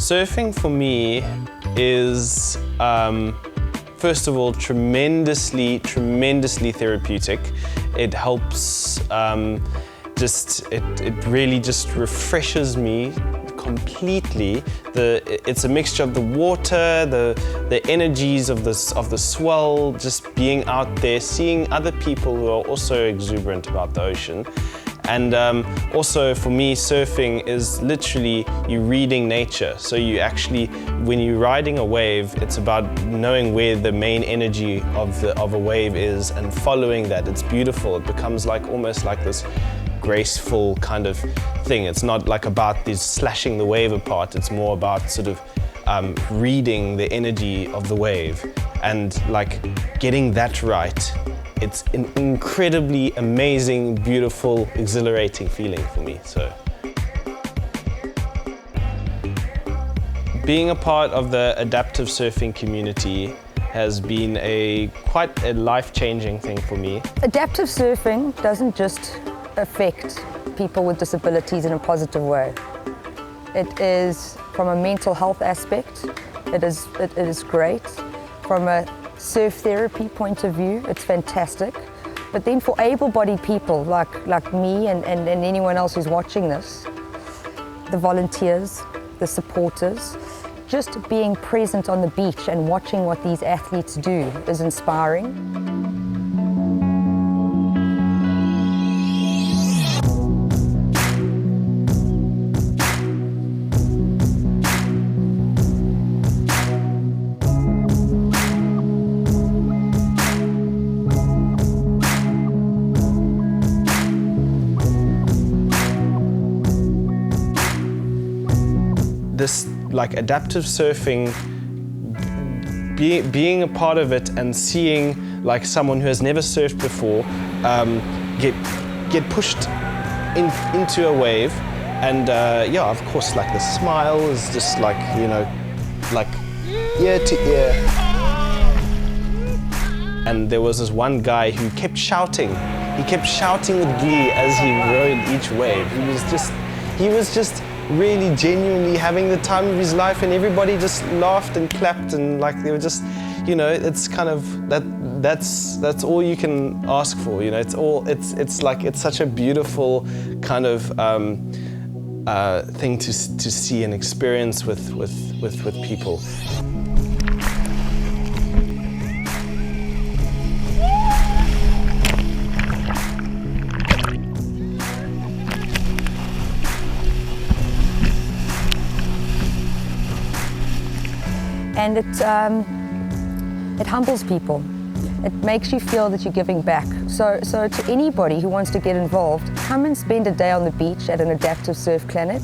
Surfing for me is, first of all, tremendously therapeutic. It helps, it really just refreshes me completely. It's a mixture of the water, the energies of the swell, just being out there, seeing other people who are also exuberant about the ocean. And also for me, surfing is literally you reading nature. So you actually, when you're riding a wave, it's about knowing where the main energy of a wave is and following that. It's beautiful. It becomes like almost like this graceful kind of thing. It's not like about this slashing the wave apart. It's more about sort of reading the energy of the wave and like getting that right. It's an incredibly amazing, beautiful, exhilarating feeling for me. So, being a part of the adaptive surfing community has been quite a life-changing thing for me. Adaptive surfing doesn't just affect people with disabilities in a positive way. It is, from a mental health aspect, it is great. From a surf therapy point of view, it's fantastic. But then for able-bodied people like me and anyone else who's watching this, the volunteers, the supporters, just being present on the beach and watching what these athletes do is inspiring. This like adaptive surfing, being a part of it and seeing like someone who has never surfed before get pushed into a wave, and yeah, of course, like the smile is just like, you know, like ear to ear. And there was this one guy who kept shouting. He kept shouting with glee as he rode each wave. He was just really genuinely having the time of his life, and everybody just laughed and clapped, and like they were just, you know, it's kind of that's all you can ask for, you know. It's like it's such a beautiful kind of thing to see and experience with people. And it humbles people. It makes you feel that you're giving back. So to anybody who wants to get involved, come and spend a day on the beach at an adaptive surf clinic,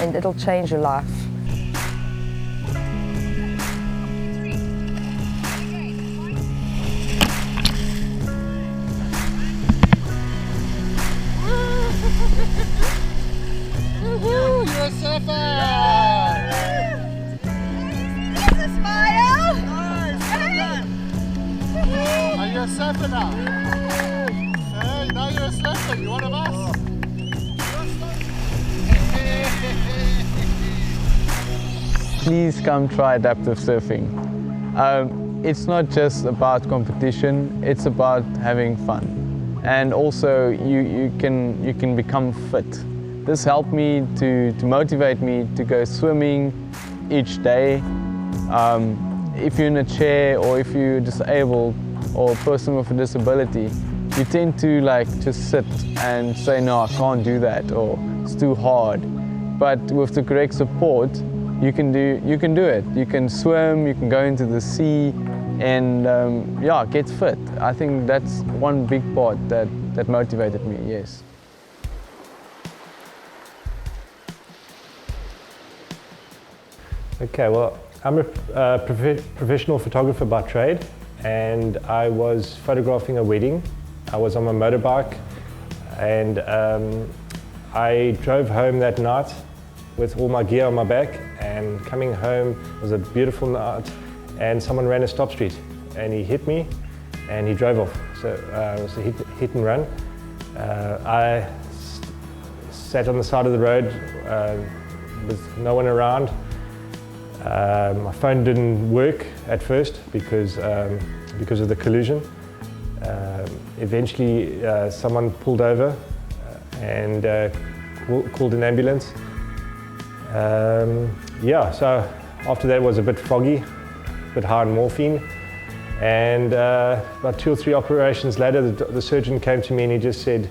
and it'll change your life. Woohoo! You're a surfer! Are you a surfer now? Hey, now you're a surfer, you're one of us. Please come try adaptive surfing. It's not just about competition, it's about having fun. And also you can become fit. This helped me to motivate me to go swimming each day. If you're in a chair or if you're disabled or a person with a disability, you tend to like just sit and say, no, I can't do that, or it's too hard. But with the correct support, you can do it. You can swim, you can go into the sea, and yeah, get fit. I think that's one big part that motivated me, yes. Okay, well, I'm a professional photographer by trade, and I was photographing a wedding. I was on my motorbike, and I drove home that night with all my gear on my back, and coming home was a beautiful night, and someone ran a stop street, and he hit me, and he drove off. So it was a hit and run. I sat on the side of the road with no one around, My phone didn't work at first because of the collision. Eventually, someone pulled over and called an ambulance. So after that it was a bit foggy, a bit high on morphine. And about 2 or 3 operations later, the surgeon came to me and he just said,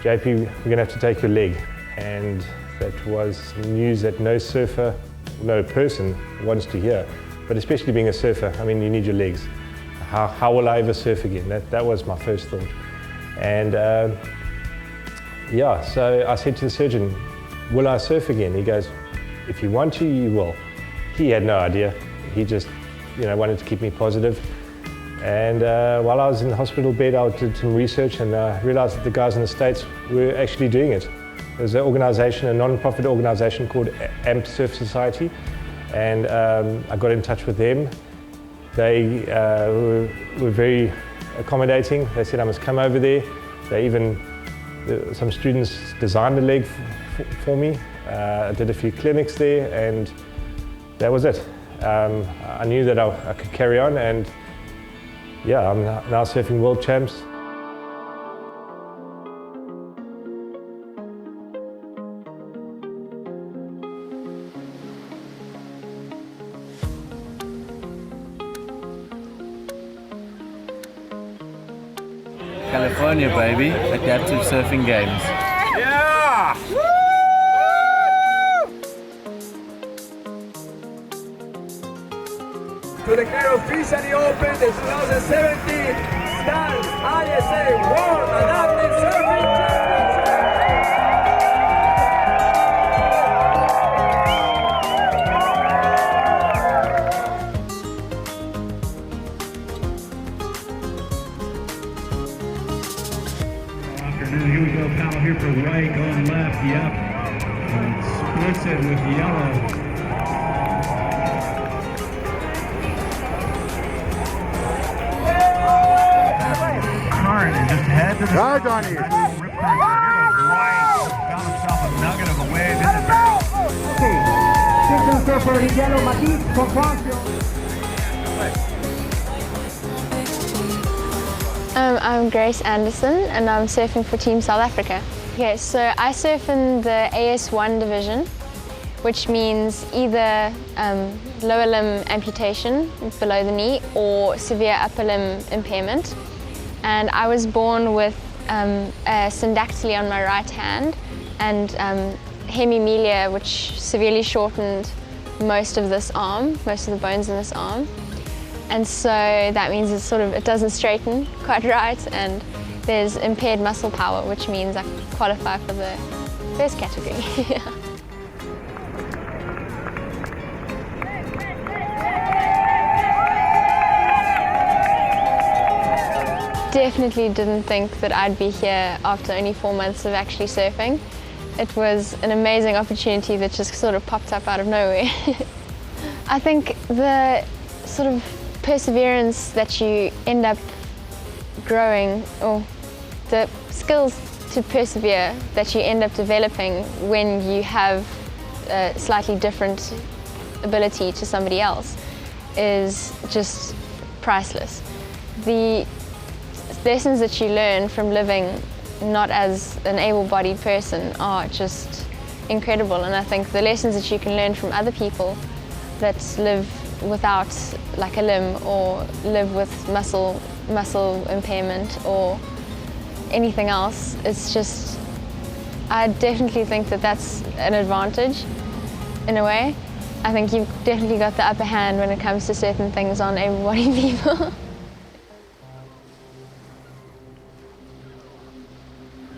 JP, we're going to have to take your leg. And that was news that no surfer, no person wants to hear, but especially being a surfer, I mean, you need your legs. How will I ever surf again? That was my first thought. And so I said to the surgeon, will I surf again? He goes, if you want to, you will. He had no idea. He just, wanted to keep me positive. And while I was in the hospital bed, I did some research and I realized that the guys in the States were actually doing it. There's an organization, a non-profit organization called AMP Surf Society, and I got in touch with them. They were very accommodating. They said I must come over there. Some students designed the leg for me. I did a few clinics there, and that was it. I knew that I could carry on, and I'm now surfing world champs. California, baby. Adaptive surfing games. Yeah! To the kind of fish at the Open, the 2017 Stans ISA World Adaptive Surfing Championship. Afternoon, here we go, paddle here for right, going left, yep. And splits it with yellow. And just head to the Guard on you. Rip current. Here goes right. Found himself a nugget of a wave in the back. I'm Grace Anderson and I'm surfing for Team South Africa. Okay, so I surf in the AS1 division, which means either lower limb amputation below the knee or severe upper limb impairment. And I was born with a syndactyly on my right hand and hemimelia, which severely shortened most of this arm, most of the bones in this arm. And so that means it doesn't straighten quite right, and there's impaired muscle power, which means I qualify for the first category. Definitely didn't think that I'd be here after only 4 months of actually surfing. It was an amazing opportunity that just sort of popped up out of nowhere. I think the sort of perseverance that you end up growing, or the skills to persevere that you end up developing when you have a slightly different ability to somebody else, is just priceless. The lessons that you learn from living not as an able-bodied person are just incredible, and I think the lessons that you can learn from other people that live without like a limb or live with muscle impairment or anything else, it's just, I definitely think that that's an advantage in a way. I think you've definitely got the upper hand when it comes to certain things on able-bodied people.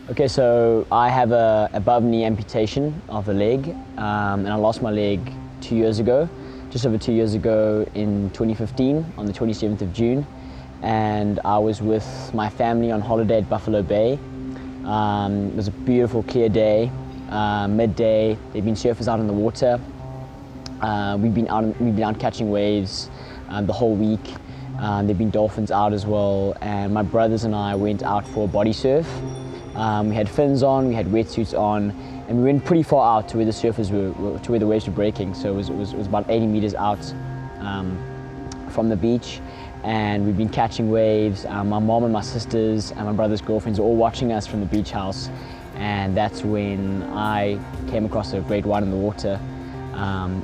Okay, so I have a above knee amputation of a leg, and I lost my leg 2 years ago, just over 2 years ago in 2015 on the 27th of June, and I was with my family on holiday at Buffalo Bay. It was a beautiful clear day, midday. There'd been surfers out in the water. We've been out catching waves the whole week. There'd been dolphins out as well, and my brothers and I went out for a body surf. We had fins on, we had wetsuits on, and we went pretty far out to where the surfers were, to where the waves were breaking. So it was about 80 meters out from the beach, and we've been catching waves. My mom and my sisters and my brother's girlfriends were all watching us from the beach house, and that's when I came across a great white in the water.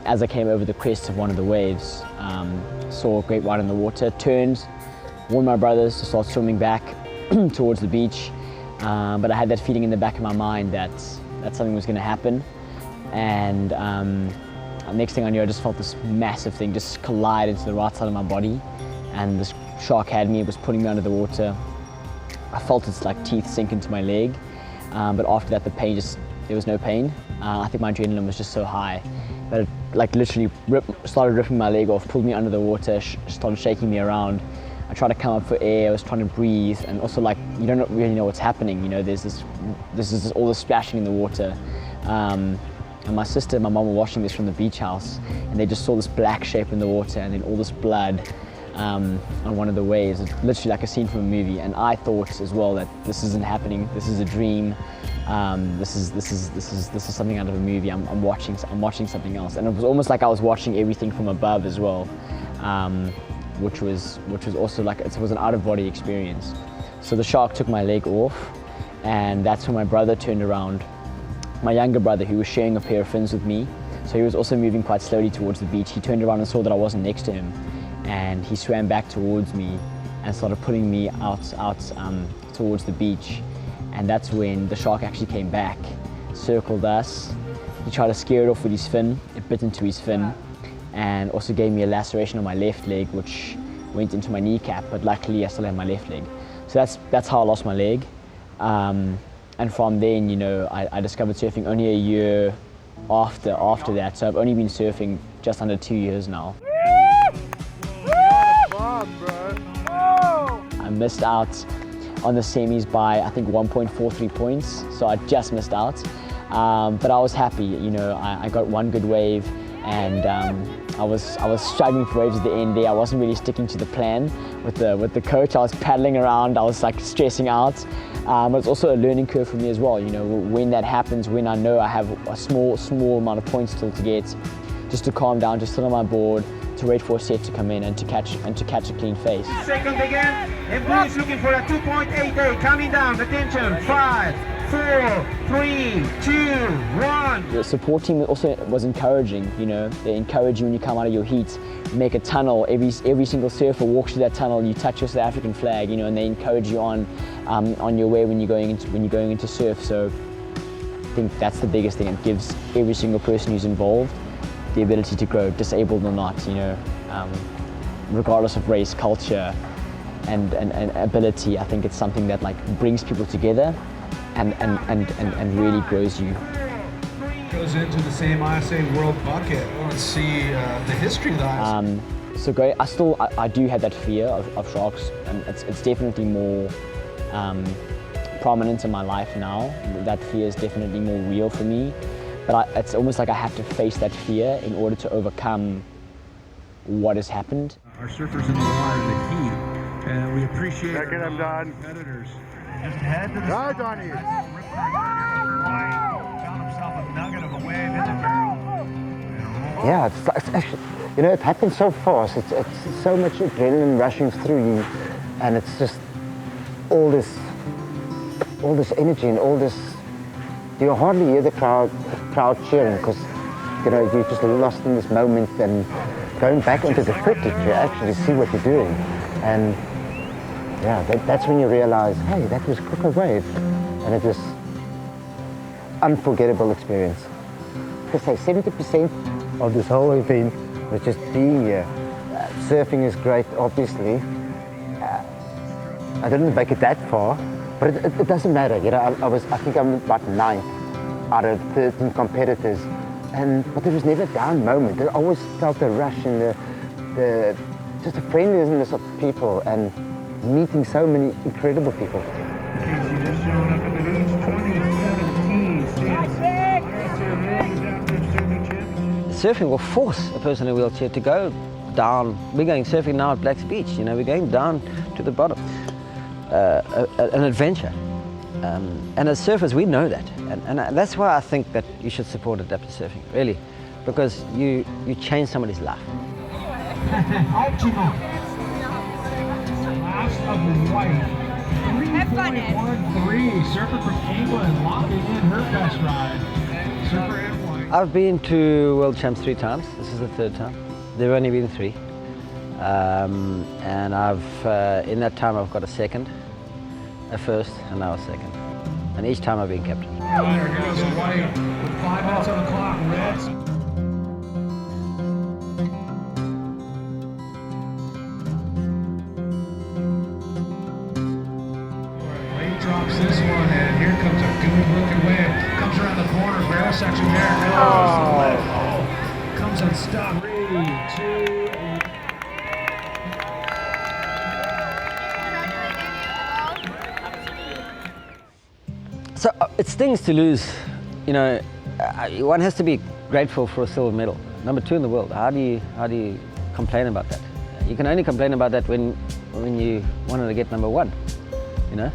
As I came over the crest of one of the waves, saw a great white in the water, turned, warned my brothers to start swimming back towards the beach, but I had that feeling in the back of my mind that something was going to happen, and next thing I knew, I just felt this massive thing just collide into the right side of my body, and this shark had me. It was putting me under the water. I felt its like teeth sink into my leg, but after that, the pain there was no pain. I think my adrenaline was just so high that it like literally started ripping my leg off, pulled me under the water, started shaking me around. I tried to come up for air, I was trying to breathe, and also like you don't really know what's happening, you know, there's all this splashing in the water. And my sister and my mom were watching this from the beach house, and they just saw this black shape in the water and then all this blood on one of the waves. It's literally like a scene from a movie, and I thought as well that this isn't happening, this is a dream. This is something out of a movie. I'm watching something else, and it was almost like I was watching everything from above as well, which was also like it was an out-of-body experience. So the shark took my leg off, and that's when my brother turned around. My younger brother, who was sharing a pair of fins with me, so he was also moving quite slowly towards the beach. He turned around and saw that I wasn't next to him, and he swam back towards me and started pulling me out towards the beach. And that's when the shark actually came back, circled us. He tried to scare it off with his fin. It bit into his fin, and also gave me a laceration on my left leg, which went into my kneecap, but luckily I still had my left leg. So that's how I lost my leg. And from then, you know, I discovered surfing only a year after that. So I've only been surfing just under 2 years now. I missed out on the semis by I think 1.43 points, so I just missed out. But I was happy, you know, I got one good wave, and I was struggling for waves at the end there. I wasn't really sticking to the plan with the coach. I was paddling around, I was like stressing out. But it's also a learning curve for me as well, you know, when that happens, when I know I have a small amount of points still to get, just to calm down, just sit on my board, to wait for a set to come in and to catch a clean face. Second again, and blue is looking for a 2.88, coming down, attention, 5, 4, 3, 2, 1. The support team also was encouraging, you know, they encourage you when you come out of your heat, make a tunnel, every single surfer walks through that tunnel, you touch your South African flag, you know, and they encourage you on your way when you're going into surf. So I think that's the biggest thing. It gives every single person who's involved the ability to grow, disabled or not, you know, regardless of race, culture, and ability. I think it's something that like brings people together and really grows you. Goes into the same ISA World Bucket. I want to see the history of that. So great. I do have that fear of sharks, and it's definitely more prominent in my life now. That fear is definitely more real for me. But it's almost like I have to face that fear in order to overcome what has happened. Our surfers in the water in the heat, and we appreciate Second, I'm done. competitors. Just head to the side, Donnie. Found himself a nugget of a wave in the barrel. Yeah, it's actually, you know, it happens so fast. It's so much adrenaline rushing through you, and it's just all this energy and all this. You hardly hear the crowd cheering because, you know, you're just lost in this moment, and going back into the footage, you actually see what you're doing. And yeah, that's when you realize, hey, that was Crock wave. And it was unforgettable experience. I say 70% of this whole event was just being here. Surfing is great, obviously. I didn't make it that far. But it doesn't matter, you know, I think I'm about 9th out of 13 competitors, but there was never a down moment. I always felt the rush and just the friendliness of people and meeting so many incredible people. Surfing will force a person in a wheelchair to go down. We're going surfing now at Black's Beach, you know, we're going down to the bottom. An adventure. And as surfers, we know that. And that's why I think that you should support adaptive surfing, really, because you change somebody's life. Optimal. Last of the white. 3.13. Surfer from England locking in her best ride. Surfer in white. I've been to World Champs 3 times. This is the 3rd time. There have only been 3. And in that time I've got a 2nd, a 1st, and now a 2nd. And each time I've been captain. Linder goes white with 5 minutes on the clock. Reds. Wade drops this one, and here comes a good-looking wave. Comes around the corner, barrel section there. Comes unstuck. 3, 2, So it stings to lose, you know. One has to be grateful for a silver medal, number 2 in the world. How do you complain about that? You can only complain about that when you wanted to get number 1, you know.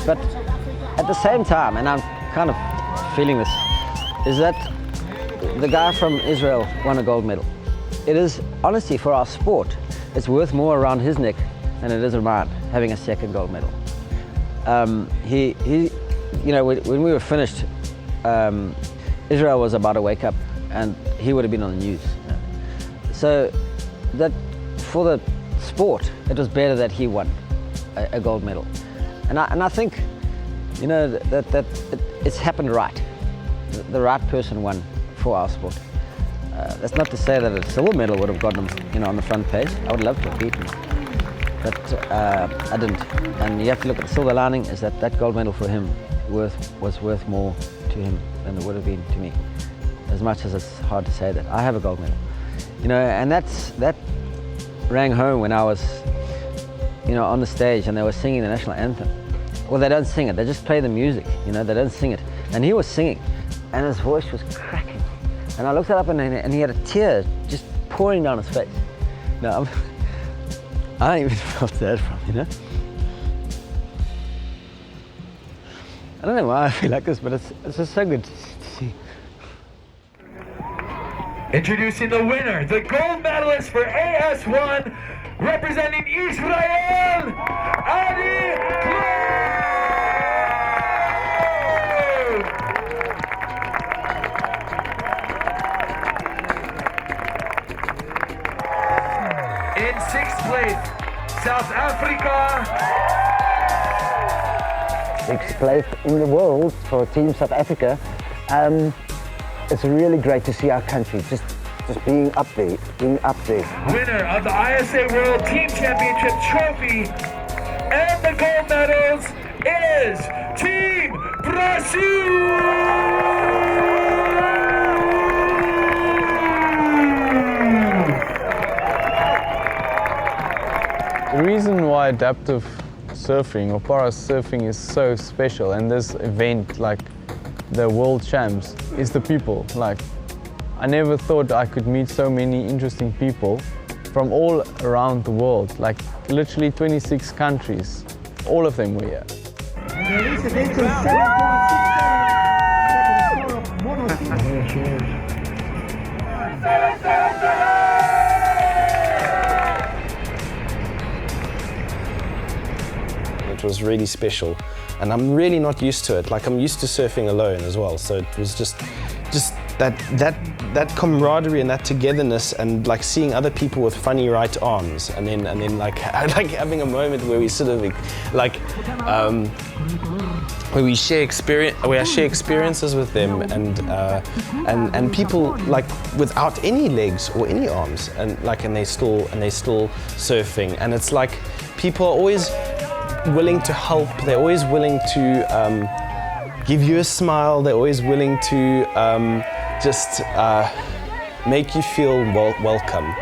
But at the same time, and I'm kind of feeling this, is that the guy from Israel won a gold medal. It is honestly, for our sport, it's worth more around his neck than it is around having a 2nd gold medal. He, you know, when we were finished, Israel was about to wake up, and he would have been on the news. You know? So that for the sport, it was better that he won a gold medal, and I think, you know, that it's happened right. The right person won for our sport. That's not to say that a silver medal would have gotten him, you know, on the front page. I would love to have beaten him. But I didn't, and you have to look at the silver lining, is that gold medal for him was worth more to him than it would have been to me. As much as it's hard to say that. I have a gold medal, you know, and that rang home when I was, you know, on the stage and they were singing the national anthem. Well, they don't sing it, they just play the music, you know, they don't sing it. And he was singing, and his voice was cracking. And I looked up and he had a tear just pouring down his face. No, I ain't even felt that from, you know? I don't know why I feel like this, but it's just so good to see. Introducing the winner, the gold medalist for AS1, representing Israel, Adi In 6th place, South Africa. 6th place in the world for Team South Africa. It's really great to see our country just being up there, Winner of the ISA World Team Championship Trophy and the gold medals is Team Brazil! The reason why adaptive surfing or para surfing is so special, and this event like the World Champs, is the people. Like, I never thought I could meet so many interesting people from all around the world, like literally 26 countries. All of them were here. It was really special, and I'm really not used to it. Like, I'm used to surfing alone as well, so it was just that camaraderie and that togetherness, and like seeing other people with funny right arms, and then like having a moment where we sort of like where we share experiences with them, and people like without any legs or any arms, and they're still surfing, and it's like people are always willing to help. They're always willing to give you a smile. They're always willing to just make you feel welcome.